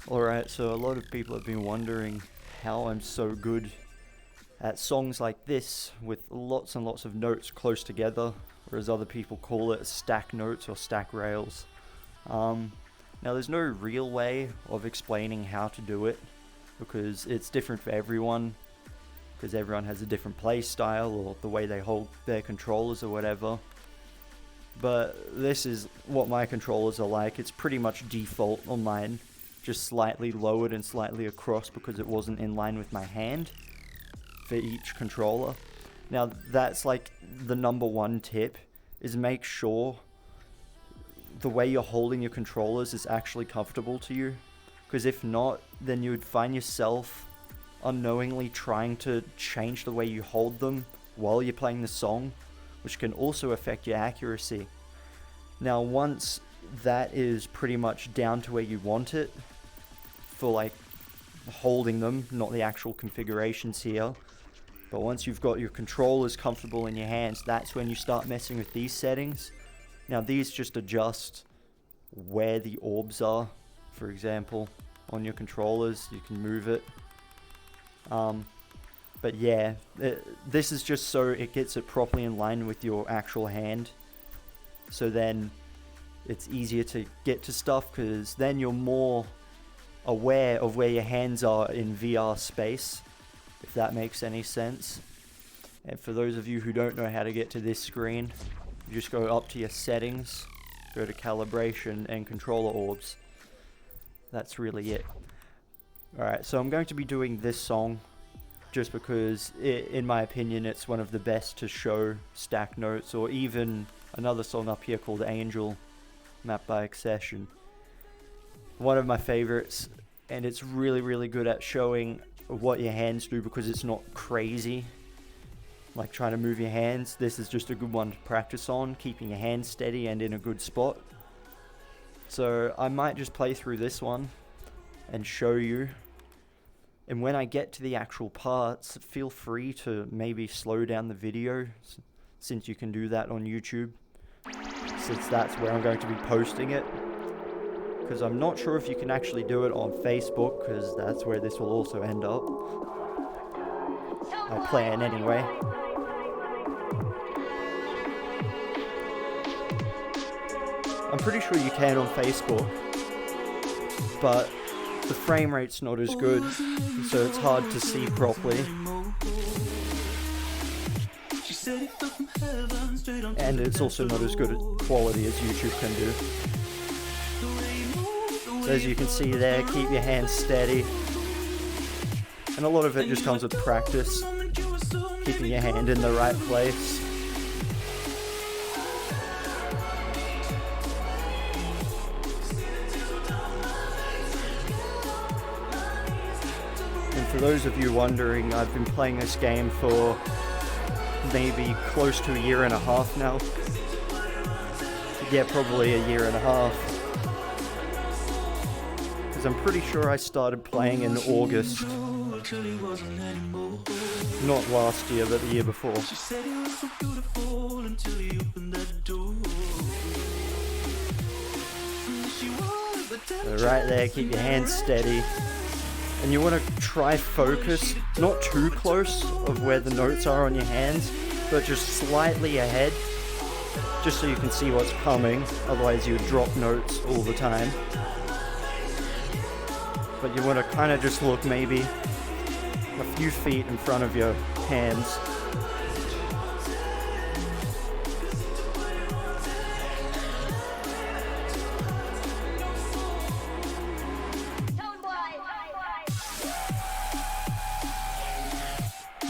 Alright, so a lot of people have been wondering how I'm so good at songs like this with lots and lots of notes close together, or as other people call it, stack notes or stack rails. Now there's no real way of explaining how to do it because it's different for everyone, because everyone has a different play style or the way they hold their controllers or whatever. But this is what my controllers are like. It's pretty much default on mine, just slightly lowered and slightly across because it wasn't in line with my hand for each controller. Now that's like the number one tip, is make sure the way you're holding your controllers is actually comfortable to you, because if not, then you would find yourself unknowingly trying to change the way you hold them while you're playing the song, which can also affect your accuracy. Now once that is pretty much down to where you want it for like holding them, not the actual configurations here, but once you've got your controllers comfortable in your hands, that's when you start messing with these settings. Now these just adjust where the orbs are, for example, on your controllers. You can move it. But yeah, this is just so it gets it properly in line with your actual hand. So then it's easier to get to stuff, because then you're more aware of where your hands are in VR space, if that makes any sense. And for those of you who don't know how to get to this screen, you just go up to your settings, go to calibration and controller orbs. That's really it. Alright, so I'm going to be doing this song just because, in my opinion, it's one of the best to show stack notes, or even another song up here called Angel, Map by Accession. One of my favorites, and it's really, really good at showing what your hands do because it's not crazy, like trying to move your hands. This is just a good one to practice on, keeping your hands steady and in a good spot. So I might just play through this one and show you. And when I get to the actual parts, feel free to maybe slow down the video, since you can do that on YouTube, since that's where I'm going to be posting it. Because I'm not sure if you can actually do it on Facebook, because that's where this will also end up. I plan anyway. I'm pretty sure you can on Facebook, but the frame rate's not as good, so it's hard to see properly. And it's also not as good a quality as YouTube can do. So as you can see there, keep your hands steady. And a lot of it just comes with practice, keeping your hand in the right place. And for those of you wondering, I've been playing this game for maybe close to a year and a half now. Yeah, probably a year and a half. Because I'm pretty sure I started playing in August. Not last year, but the year before. So right there, keep your hands steady. And you want to try focus, not too close of where the notes are on your hands, but just slightly ahead, just so you can see what's coming, otherwise you would drop notes all the time. But you want to kind of just look maybe a few feet in front of your hands.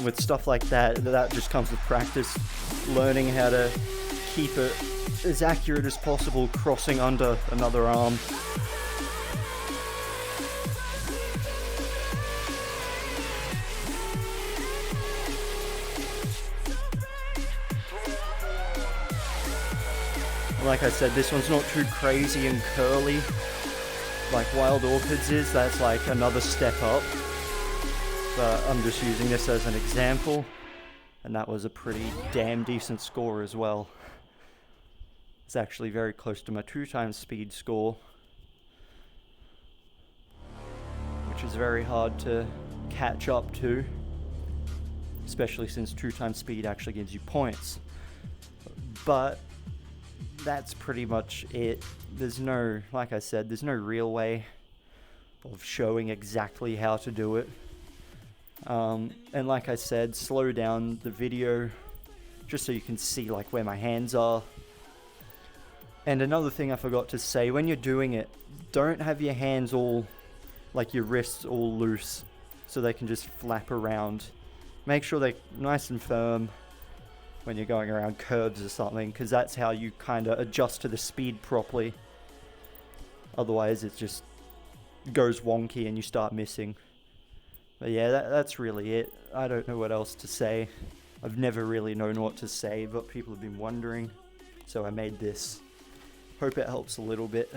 With stuff like that, that just comes with practice, learning how to keep it as accurate as possible, crossing under another arm. Like I said, this one's not too crazy and curly like Wild Orchids is. That's like another step up. But I'm just using this as an example, and that was a pretty damn decent score as well. It's actually very close to my 2x speed score. which is very hard to catch up to, especially since 2 times speed actually gives you points. But that's pretty much it. There's no, like I said, there's no real way of showing exactly how to do it. And like I said, slow down the video just so you can see like where my hands are. And another thing I forgot to say, when you're doing it, don't have your hands all, like your wrists all loose so they can just flap around. Make sure they're nice and firm when you're going around curves or something, because that's how you kind of adjust to the speed properly. Otherwise it just goes wonky and you start missing. But yeah, that's really it. I don't know what else to say. I've never really known what to say, but people have been wondering, so I made this. Hope it helps a little bit.